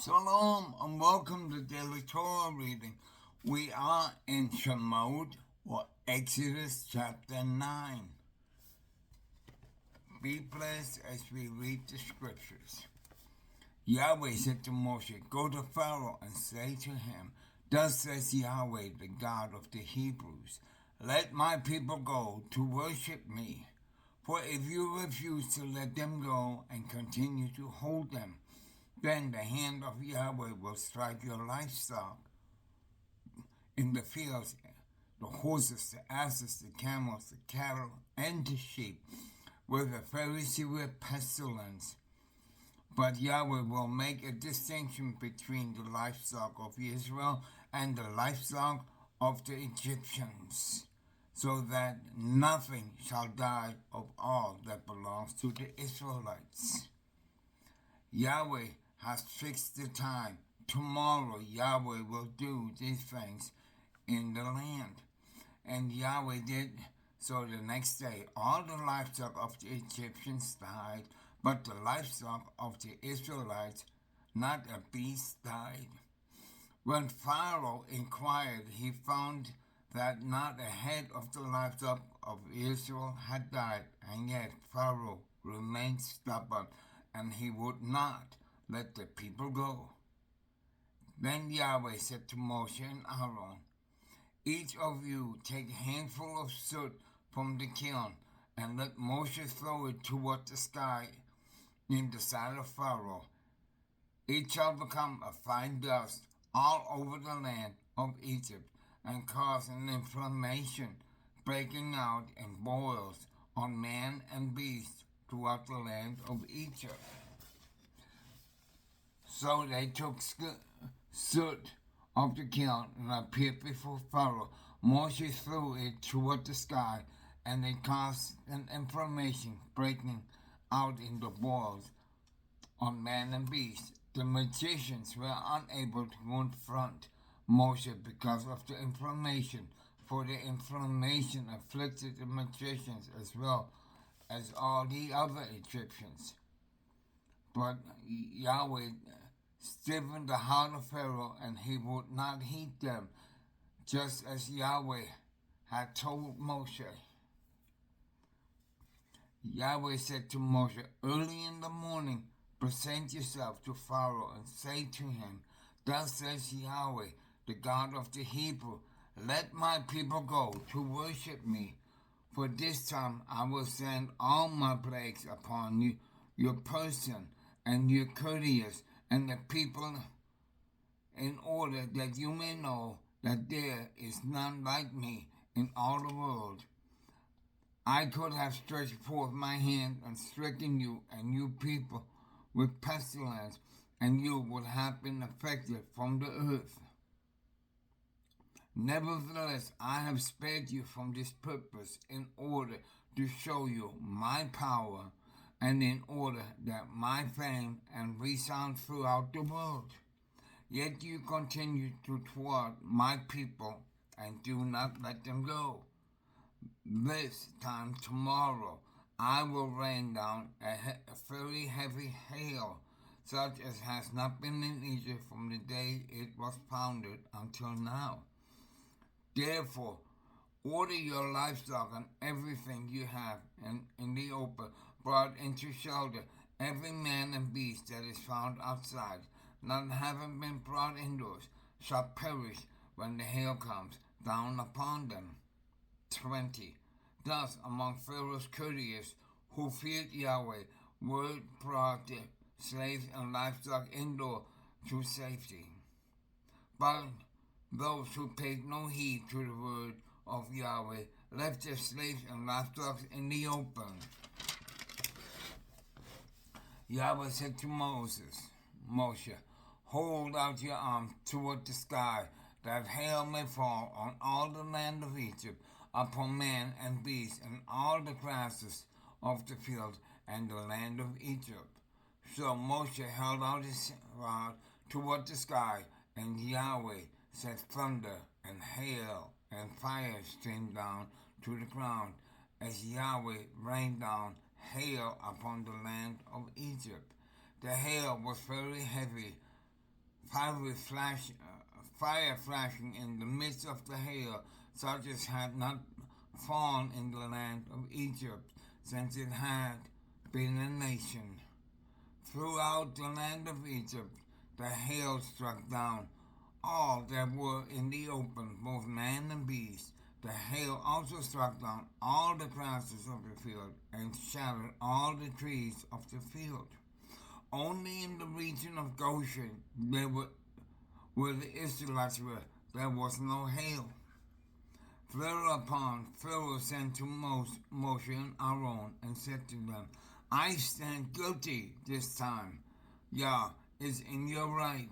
Shalom and welcome to Daily Torah reading. We are in Shemot, or Exodus chapter 9. Be blessed as we read the scriptures. Yahweh said to Moshe, "Go to Pharaoh and say to him, Thus says Yahweh, the God of the Hebrews, let my people go to worship me. For if you refuse to let them go and continue to hold them, then the hand of Yahweh will strike your livestock in the fields, the horses, the asses, the camels, the cattle, and the sheep, with a very severe pestilence. But Yahweh will make a distinction between the livestock of Israel and the livestock of the Egyptians, so that nothing shall die of all that belongs to the Israelites. Yahweh has fixed the time. Tomorrow Yahweh will do these things in the land." And Yahweh did so the next day. All the livestock of the Egyptians died, but the livestock of the Israelites, not a beast, died. When Pharaoh inquired, he found that not a head of the livestock of Israel had died, and yet Pharaoh remained stubborn, and he would not let the people go. Then Yahweh said to Moshe and Aaron, "Each of you take a handful of soot from the kiln, and let Moshe throw it toward the sky in the sight of Pharaoh. It shall become a fine dust all over the land of Egypt, and cause an inflammation, breaking out in boils on man and beast throughout the land of Egypt." So they took soot of the kiln and appeared before Pharaoh. Moshe threw it toward the sky, and it caused an inflammation, breaking out in the boils on man and beast. The magicians were unable to confront Moshe because of the inflammation, for the inflammation afflicted the magicians as well as all the other Egyptians. But Yahweh stiffened the heart of Pharaoh, and he would not heed them, just as Yahweh had told Moshe. Yahweh said to Moshe, "Early in the morning, present yourself to Pharaoh and say to him, Thus says Yahweh, the God of the Hebrews, let my people go to worship me. For this time I will send all my plagues upon you, your person and your courtiers and the people, in order that you may know that there is none like me in all the world. I could have stretched forth my hand and stricken you and you people with pestilence, and you would have been affected from the earth. Nevertheless, I have spared you from this purpose in order to show you my power, and in order that my fame and resound throughout the world. Yet you continue to thwart my people and do not let them go. This time tomorrow I will rain down a very heavy hail, such as has not been in Egypt from the day it was founded until now. Therefore, order your livestock and everything you have in the open, brought into shelter, every man and beast that is found outside, not having been brought indoors, shall perish when the hail comes down upon them." 20. Thus among Pharaoh's courtiers who feared Yahweh, word brought the slaves and livestock indoor to safety. But those who paid no heed to the word of Yahweh left their slaves and livestock in the open. Yahweh said to Moshe, "Hold out your arm toward the sky, that hail may fall on all the land of Egypt, upon man and beast, and all the grasses of the field, and the land of Egypt." So Moshe held out his rod toward the sky, and Yahweh set thunder and hail and fire streamed down to the ground, as Yahweh rained down hail upon the land of Egypt. The hail was very heavy, fire flashing in the midst of the hail, such as had not fallen in the land of Egypt since it had been a nation. Throughout the land of Egypt, the hail struck down all that were in the open, both man and beast. The hail also struck down all the grasses of the field and shattered all the trees of the field. Only in the region of Goshen, where the Israelites were, there was no hail. Thereupon Pharaoh sent to Moshe and Aaron and said to them, I stand guilty this time. Yah is in your right.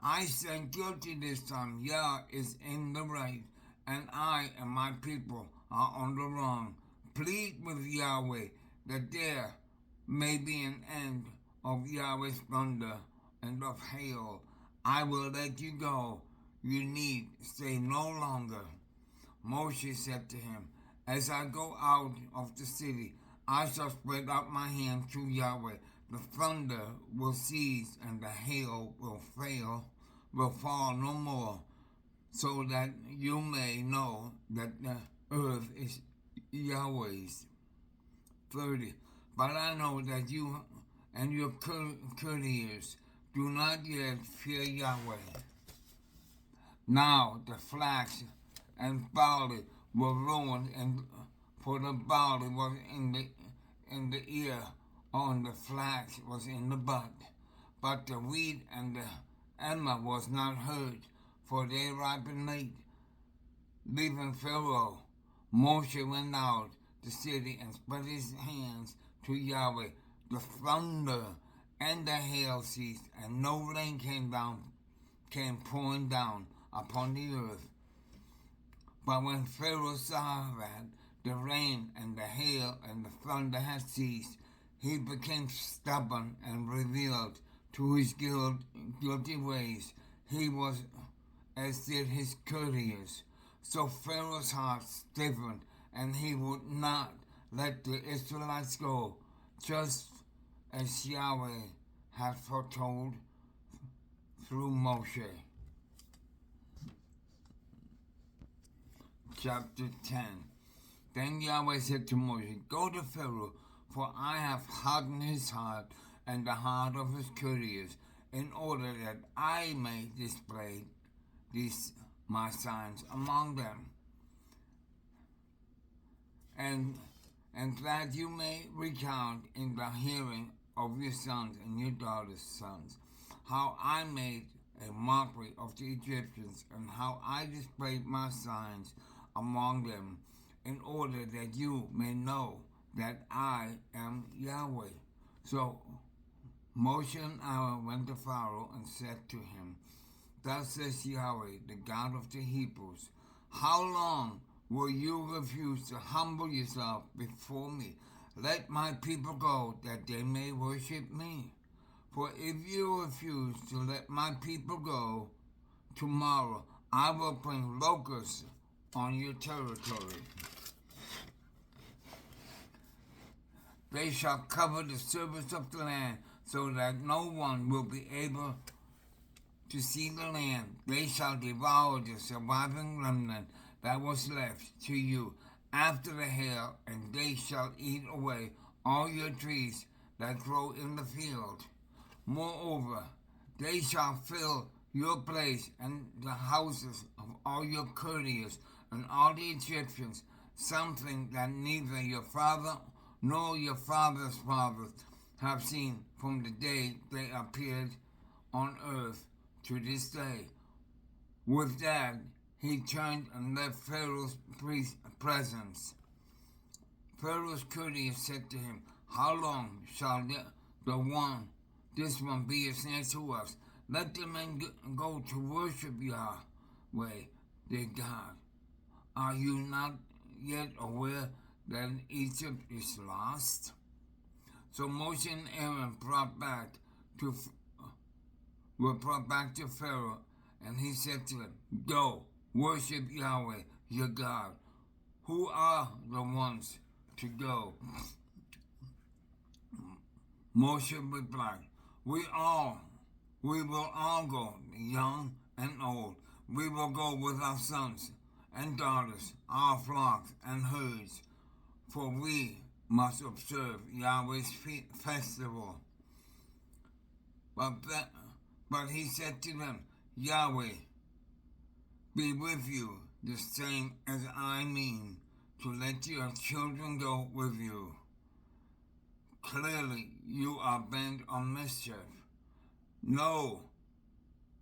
I stand guilty this time. Yah is in the right, and I and my people are on the wrong. Plead with Yahweh that there may be an end of Yahweh's thunder and of hail. I will let you go. You need stay no longer. Moshe said to him, as I go out of the city, I shall spread out my hand to Yahweh. The thunder will cease and the hail will fall no more, so that you may know that the earth is Yahweh's. 30. But I know that you and your courtiers do not yet fear Yahweh. Now the flax and barley were ruined, and for the barley was in the ear, and the flax was in the bud. But the wheat and the emmer was not heard, for they ripened late. Leaving Pharaoh, Moshe went out the city and spread his hands to Yahweh. The thunder and the hail ceased, and no rain came pouring down upon the earth. But when Pharaoh saw that the rain and the hail and the thunder had ceased, he became stubborn and revealed to his guilty ways. He was as did his courtiers. So Pharaoh's heart stiffened, and he would not let the Israelites go, just as Yahweh had foretold through Moshe. Chapter 10. Then Yahweh said to Moshe, go to Pharaoh, for I have hardened his heart and the heart of his courtiers, in order that I may display these my signs among them, and that you may recount in the hearing of your sons and your daughters' sons, how I made a mockery of the Egyptians, and how I displayed my signs among them, in order that you may know that I am Yahweh. So Moshe and Aaron went to Pharaoh and said to him, thus says Yahweh, the God of the Hebrews, how long will you refuse to humble yourself before me? Let my people go, that they may worship me. For if you refuse to let my people go, tomorrow I will bring locusts on your territory. They shall cover the surface of the land, so that no one will be able to see the land. They shall devour the surviving remnant that was left to you after the hail, and they shall eat away all your trees that grow in the field. Moreover, they shall fill your place and the houses of all your courtiers and all the Egyptians, something that neither your father nor your father's fathers have seen from the day they appeared on earth to this day. With that, he turned and left Pharaoh's presence. Pharaoh's courtiers said to him, how long shall this one be a snare to us? Let the men go to worship Yahweh, their God. Are you not yet aware that Egypt is lost? So Moshe and Aaron were brought back to Pharaoh, and he said to them, go, worship Yahweh, your God. Who are the ones to go? Moshe replied, We will all go, young and old. We will go with our sons and daughters, our flocks and herds, for we must observe Yahweh's festival. But he said to them, Yahweh be with you, the same as I mean to let your children go with you. Clearly you are bent on mischief. No,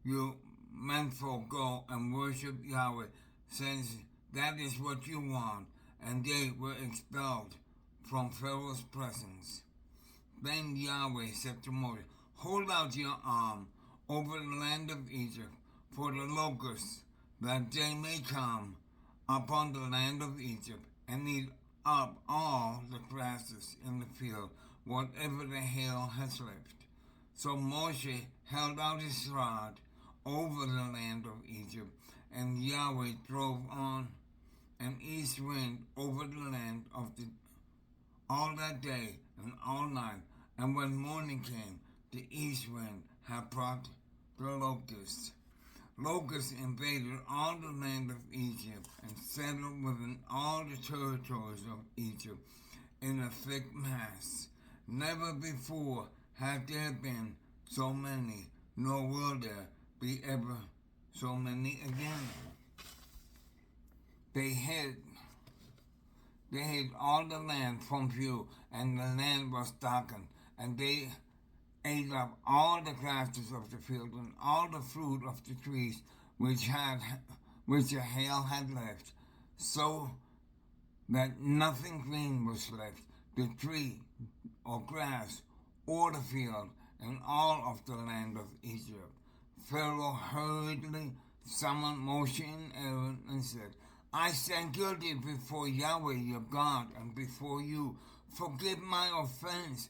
you menfolk go and worship Yahweh, since that is what you want. And they were expelled from Pharaoh's presence. Then Yahweh said to Moses, hold out your arm over the land of Egypt for the locusts, that they may come upon the land of Egypt and eat up all the grasses in the field, whatever the hail has left. So Moshe held out his rod over the land of Egypt, and Yahweh drove on an east wind over the land all that day and all night. And when morning came, the east wind had brought the locusts. Locusts invaded all the land of Egypt and settled within all the territories of Egypt in a thick mass. Never before had there been so many, nor will there be ever so many again. They hid all the land from view, and the land was darkened, and they ate up all the grasses of the field and all the fruit of the trees which the hail had left, so that nothing green was left, the tree or grass or the field, in all of the land of Egypt. Pharaoh hurriedly summoned Moshe and Aaron and said, I stand guilty before Yahweh your God and before you. Forgive my offense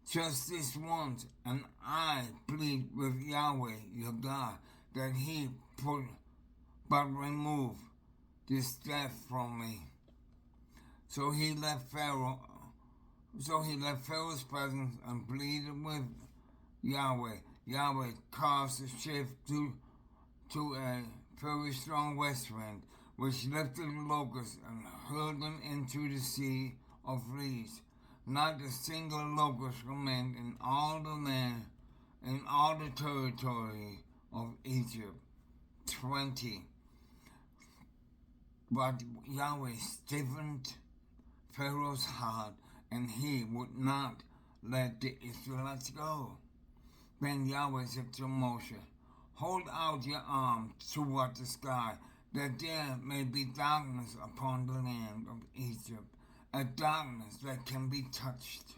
just this once, and I plead with Yahweh your God that he remove this death from me. So he left Pharaoh's presence and pleaded with Yahweh. Yahweh caused the shift to a very strong west wind, which lifted the locusts and hurled them into the sea of reeds. Not a single locust remained in all the land, in all the territory of Egypt. 20. But Yahweh stiffened Pharaoh's heart, and he would not let the Israelites go. Then Yahweh said to Moshe, hold out your arm toward the sky, that there may be darkness upon the land of Egypt, a darkness that can be touched.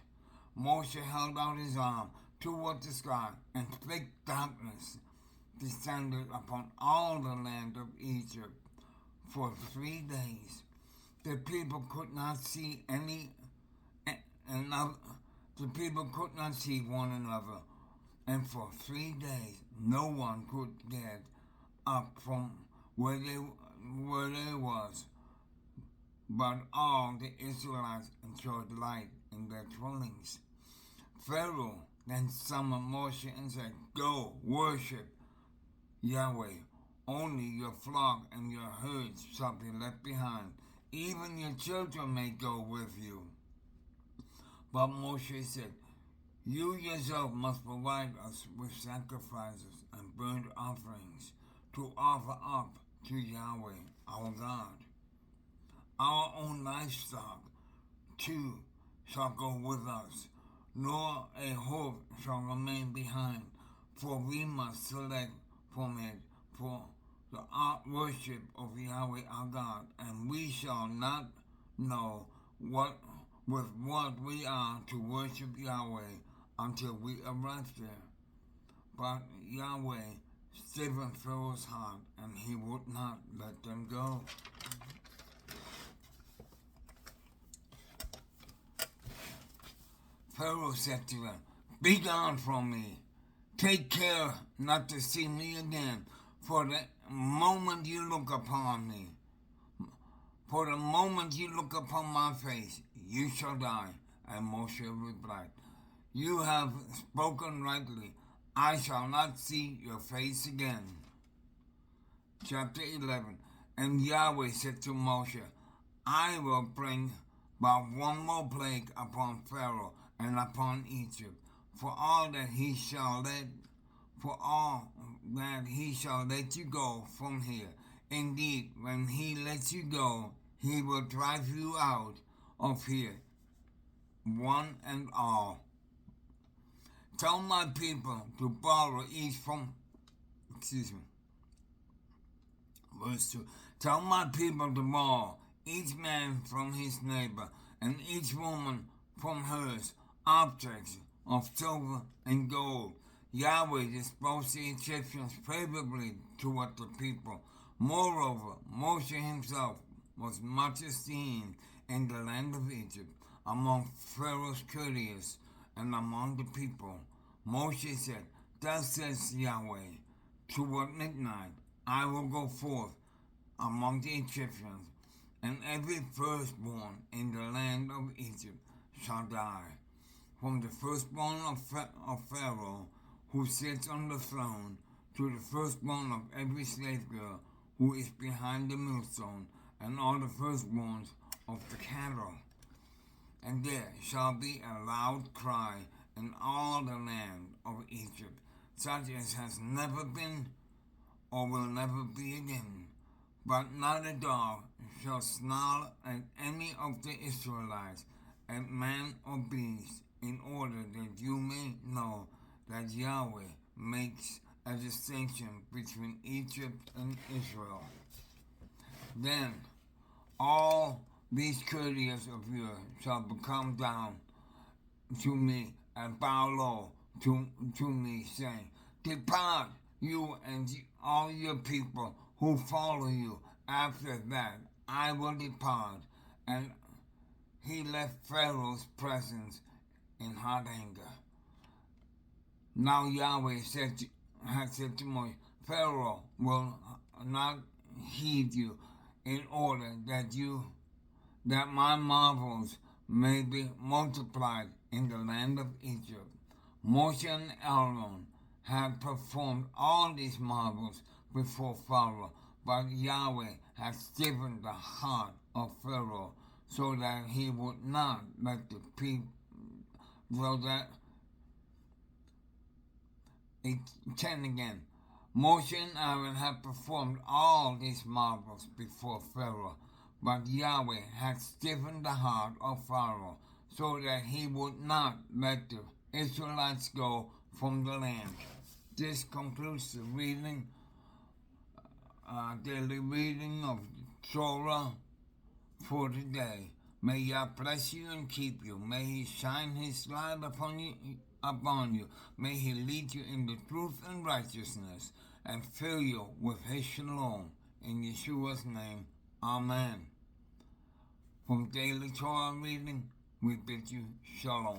Moshe held out his arm toward the sky, and thick darkness descended upon all the land of Egypt for 3 days. The people could not see one another, and for 3 days no one could get up from where they was, but all the Israelites enjoyed light in their dwellings. Pharaoh then summoned Moshe and said, go worship Yahweh. Only your flock and your herds shall be left behind. Even your children may go with you. But Moshe said, you yourself must provide us with sacrifices and burnt offerings to offer up to Yahweh our God. Our own livestock too shall go with us, nor a hoof shall remain behind, for we must select from it for the worship of Yahweh our God, and we shall not know with what we are to worship Yahweh until we arrive there. But Yahweh stiffened Pharaoh's heart, and he would not let them go. Pharaoh said to them, be gone from me. Take care not to see me again, for the moment you look upon me, for the moment you look upon my face, you shall die. And Moshe replied, you have spoken rightly. I shall not see your face again. Chapter 11. And Yahweh said to Moshe, I will bring but one more plague upon Pharaoh and upon Egypt, for all that he shall let you go from here. Indeed, when he lets you go, he will drive you out of here, one and all. Tell my people to borrow each from, verse 2. Tell my people to borrow, each man from his neighbor, and each woman from hers, objects of silver and gold. Yahweh disposed the Egyptians favorably toward the people. Moreover, Moshe himself was much esteemed in the land of Egypt, among Pharaoh's courtiers, and among the people. Moshe said, Thus says Yahweh, toward midnight I will go forth among the Egyptians, and every firstborn in the land of Egypt shall die, from the firstborn of Pharaoh who sits on the throne, to the firstborn of every slave girl who is behind the millstone, and all the firstborns of the cattle. And there shall be a loud cry in all the land of Egypt, such as has never been or will never be again. But not a dog shall snarl at any of the Israelites, at man or beast, in order that you may know that Yahweh makes a distinction between Egypt and Israel. Then all these courtiers of yours shall become down to me and bow low to me, saying, Depart, you and all your people who follow you. After that I will depart. And he left Pharaoh's presence in hot anger. Now Yahweh had said to Moses, Pharaoh will not heed you, in order that my marvels may be multiplied in the land of Egypt. Moshe and Aaron had performed all these marvels before Pharaoh, but Yahweh had stiffened the heart of Pharaoh, so that he would not let the people, so that 10 again. Moshe and Aaron had performed all these marvels before Pharaoh, but Yahweh had stiffened the heart of Pharaoh, so that he would not let the Israelites go from the land. This concludes the reading, daily reading of Torah for today. May Yah bless you and keep you. May He shine His light upon you. May He lead you in the truth and righteousness, and fill you with His shalom. In Yeshua's name, Amen. From Daily Torah Reading, we bid you shalom.